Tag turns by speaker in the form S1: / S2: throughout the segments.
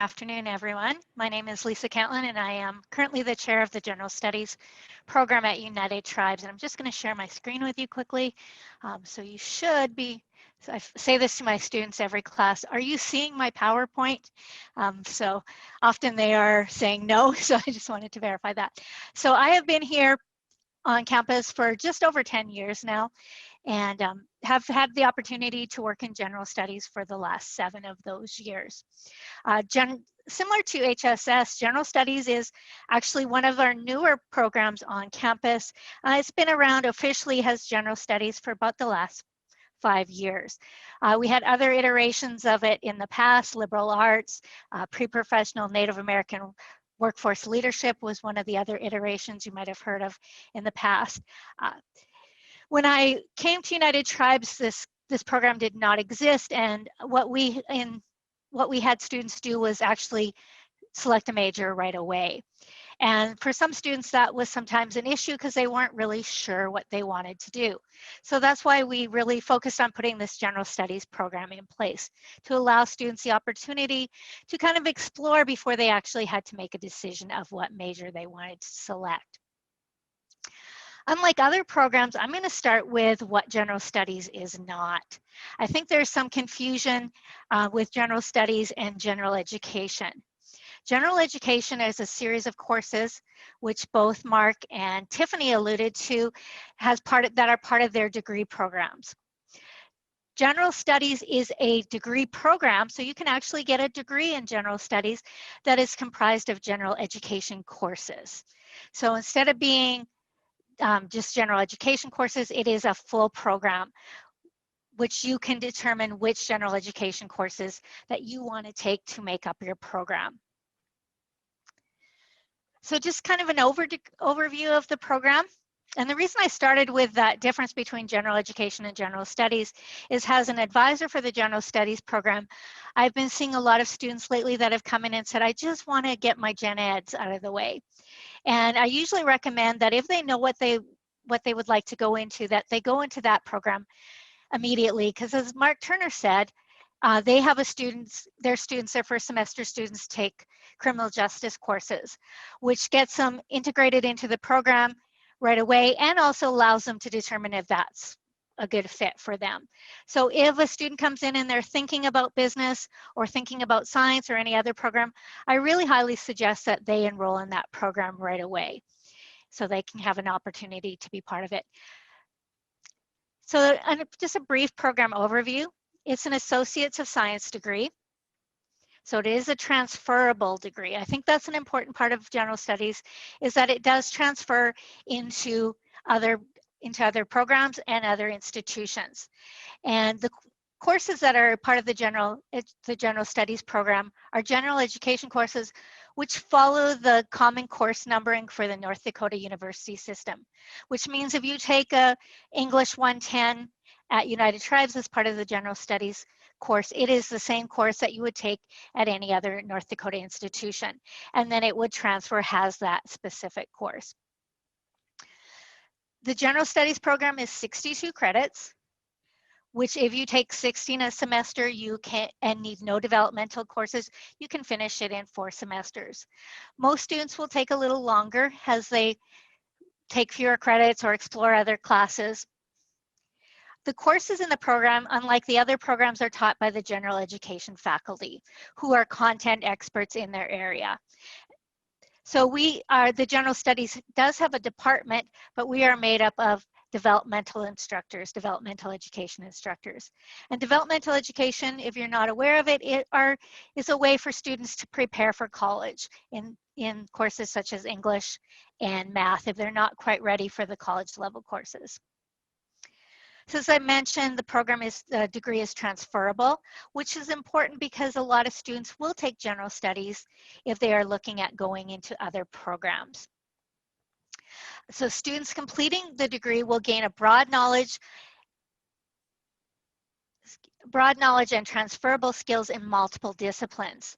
S1: Afternoon, everyone. My name is Lisa Cantlin, and I am currently the chair of the General Studies program at United Tribes. And I'm just going to share my screen with you quickly. So you should be, so I say this to my students every class, are you seeing my PowerPoint? So often they are saying no, so I just wanted to verify that. So I have been here on campus for just over 10 years now, and have had the opportunity to work in general studies for the last 7 of those years. Similar to HSS, general studies is actually one of our newer programs on campus. It's been around officially as general studies for about the last 5 years. We had other iterations of it in the past. Liberal arts, pre-professional Native American workforce leadership was one of the other iterations you might have heard of in the past. When I came to United Tribes, this program did not exist, and what we had students do was actually select a major right away. And for some students, that was sometimes an issue because they weren't really sure what they wanted to do. So that's why we really focused on putting this general studies program in place to allow students the opportunity to kind of explore before they actually had to make a decision of what major they wanted to select. Unlike other programs, I'm going to start with what general studies is not. I think there's some confusion with general studies and general education. General education is a series of courses which both Mark and Tiffany alluded to that are part of their degree programs. General studies is a degree program, so you can actually get a degree in general studies that is comprised of general education courses. So instead of being just general education courses, it is a full program which you can determine which general education courses that you want to take to make up your program. So just kind of an overview of the program. And the reason I started with that difference between general education and general studies is as an advisor for the general studies program, I've been seeing a lot of students lately that have come in and said, I just want to get my gen eds out of the way. And I usually recommend that if they know what they would like to go into, that they go into that program immediately, because as Mark Turner said, they have their first semester students take criminal justice courses, which gets them integrated into the program right away and also allows them to determine if that's a good fit for them. So if a student comes in and they're thinking about business or thinking about science or any other program, I really highly suggest that they enroll in that program right away so they can have an opportunity to be part of it. So just a brief program overview. It's an Associates of Science degree. So it is a transferable degree. I think that's an important part of general studies, is that it does transfer into other programs and other institutions. And the courses that are part of the general studies program are general education courses, which follow the common course numbering for the North Dakota University system, which means if you take a English 110 at United Tribes as part of the general studies course, it is the same course that you would take at any other North Dakota institution. And then it would transfer as that specific course. The general studies program is 62 credits, which if you take 16 a semester, you can, and need no developmental courses, you can finish it in 4 semesters. Most students will take a little longer as they take fewer credits or explore other classes. The courses in the program, unlike the other programs, are taught by the general education faculty, who are content experts in their area. So the general studies does have a department, but we are made up of developmental instructors, developmental education instructors. And developmental education, if you're not aware of it, is a way for students to prepare for college in courses such as English and math if they're not quite ready for the college level courses. So as I mentioned, the degree is transferable, which is important because a lot of students will take general studies if they are looking at going into other programs. So students completing the degree will gain a broad knowledge and transferable skills in multiple disciplines.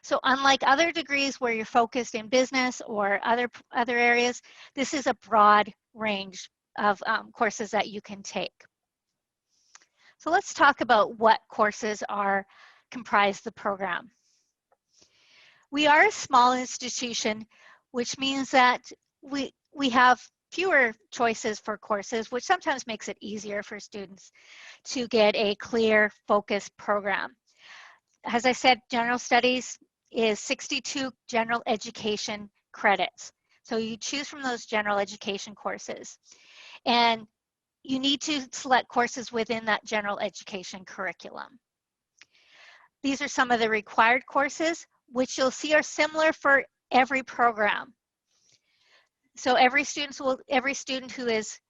S1: So unlike other degrees where you're focused in business or other areas, this is a broad range of courses that you can take. So let's talk about what courses comprise the program. We are a small institution, which means that we have fewer choices for courses, which sometimes makes it easier for students to get a clear, focused program. As I said, general studies is 62 general education credits. So you choose from those general education courses. And you need to select courses within that general education curriculum. These are some of the required courses, which you'll see are similar for every program. So every student who is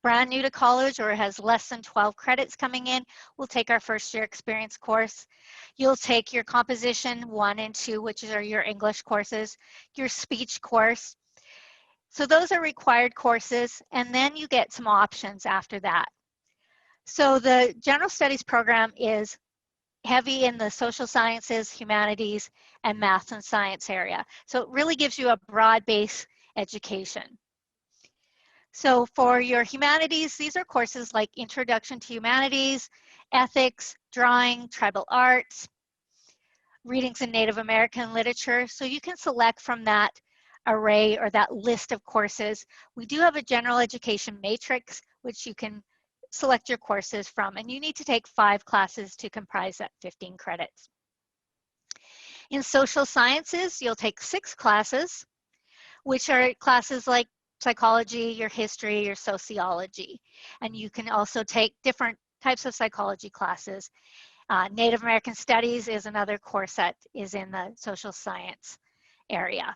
S1: brand new to college or has less than 12 credits coming in will take our first year experience course. You'll take your composition 1 and 2, which are your English courses, your speech course. So those are required courses, and then you get some options after that. So the general studies program is heavy in the social sciences, humanities, and math and science area. So it really gives you a broad base education. So for your humanities, these are courses like Introduction to Humanities, Ethics, Drawing, Tribal Arts, Readings in Native American Literature. So you can select from that array or that list of courses. We do have a general education matrix, which you can select your courses from, and you need to take 5 classes to comprise that 15 credits. In social sciences, you'll take 6 classes, which are classes like psychology, your history, your sociology. And you can also take different types of psychology classes. Native American Studies is another course that is in the social science area.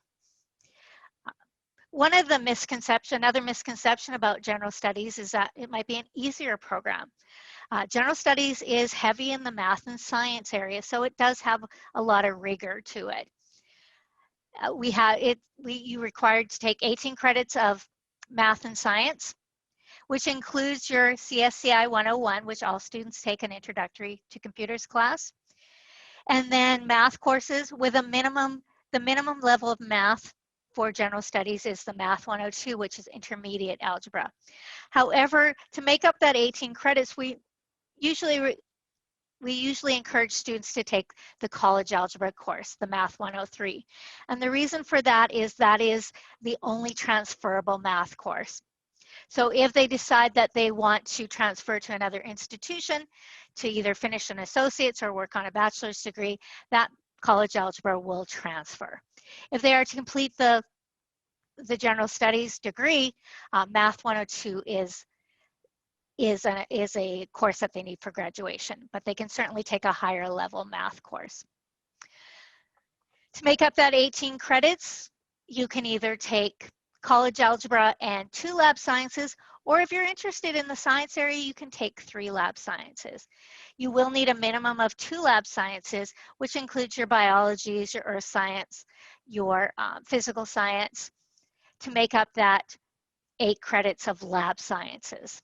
S1: Another misconception about general studies is that it might be an easier program. General studies is heavy in the math and science area, so it does have a lot of rigor to it. You're required to take 18 credits of math and science, which includes your CSCI 101, which all students take an introductory to computers class. And then math courses with the minimum level of math for general studies is the Math 102, which is intermediate algebra. However, to make up that 18 credits, we usually encourage students to take the college algebra course, the Math 103. And the reason for that is the only transferable math course. So if they decide that they want to transfer to another institution to either finish an associate's or work on a bachelor's degree, that college algebra will transfer. If they are to complete the general studies degree, Math 102 is a course that they need for graduation, but they can certainly take a higher level math course. To make up that 18 credits, you can either take college algebra and 2 lab sciences, or if you're interested in the science area, you can take 3 lab sciences. You will need a minimum of 2 lab sciences, which includes your biologies, your earth science, your physical science, to make up that 8 credits of lab sciences.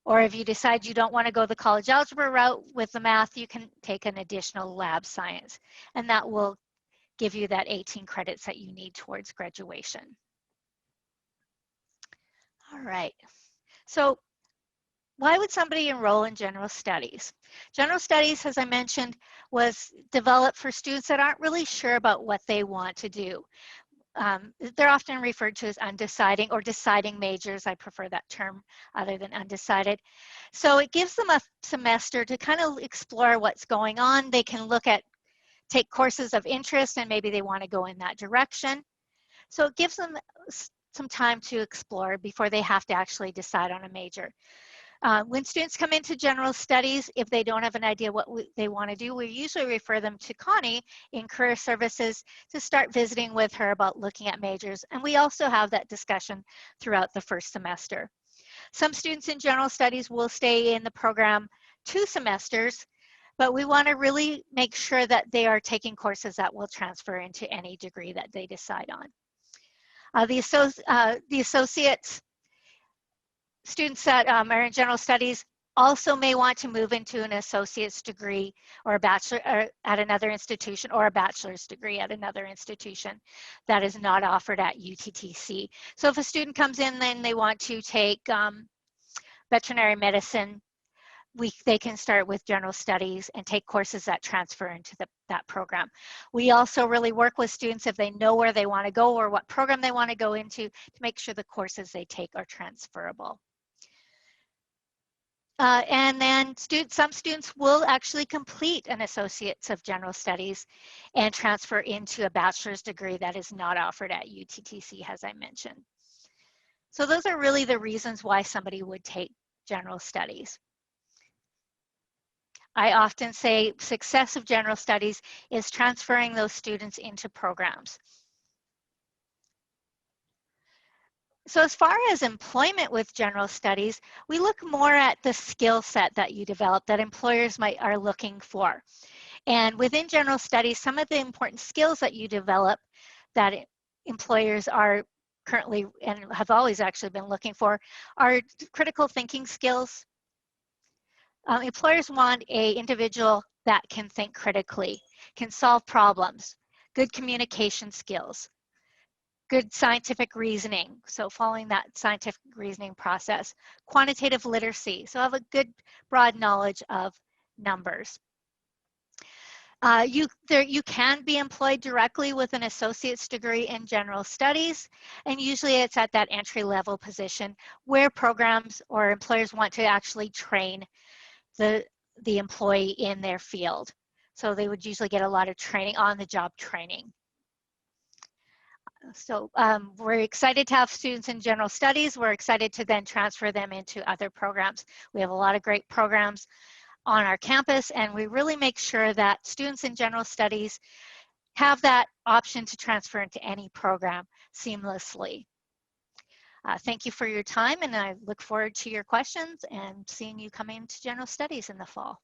S1: Or if you decide you don't want to go the college algebra route with the math, you can take an additional lab science, and that will give you that 18 credits that you need towards graduation. All right, so why would somebody enroll in general studies? General studies, as I mentioned, was developed for students that aren't really sure about what they want to do. They're often referred to as undeciding or deciding majors. I prefer that term other than undecided. So it gives them a semester to kind of explore what's going on. They can take courses of interest, and maybe they want to go in that direction. So it gives them some time to explore before they have to actually decide on a major. When students come into general studies, if they don't have an idea what they want to do, we usually refer them to Connie in Career Services to start visiting with her about looking at majors. And we also have that discussion throughout the first semester. Some students in general studies will stay in the program 2 semesters, but we want to really make sure that they are taking courses that will transfer into any degree that they decide on. The associates students that are in general studies also may want to move into an associate's degree or a bachelor at another institution, or a bachelor's degree at another institution that is not offered at UTTC. So if a student comes in and they want to take veterinary medicine, they can start with general studies and take courses that transfer into that program. We also really work with students if they know where they want to go or what program they want to go into to make sure the courses they take are transferable. And then some students will actually complete an Associates of General Studies and transfer into a bachelor's degree that is not offered at UTTC, as I mentioned. So those are really the reasons why somebody would take general studies. I often say success of general studies is transferring those students into programs. So as far as employment with general studies, we look more at the skill set that you develop that employers are looking for. And within general studies, some of the important skills that you develop that employers are currently and have always actually been looking for are critical thinking skills. Employers want an individual that can think critically, can solve problems, good communication skills, good scientific reasoning, so following that scientific reasoning process, quantitative literacy, so have a good broad knowledge of numbers. You can be employed directly with an associate's degree in general studies, and usually it's at that entry-level position where programs or employers want to actually train the employee in their field. So they would usually get a lot of training, on-the-job training. So we're excited to have students in general studies. We're excited to then transfer them into other programs. We have a lot of great programs on our campus, and we really make sure that students in general studies have that option to transfer into any program seamlessly. Thank you for your time, and I look forward to your questions and seeing you come into general studies in the fall.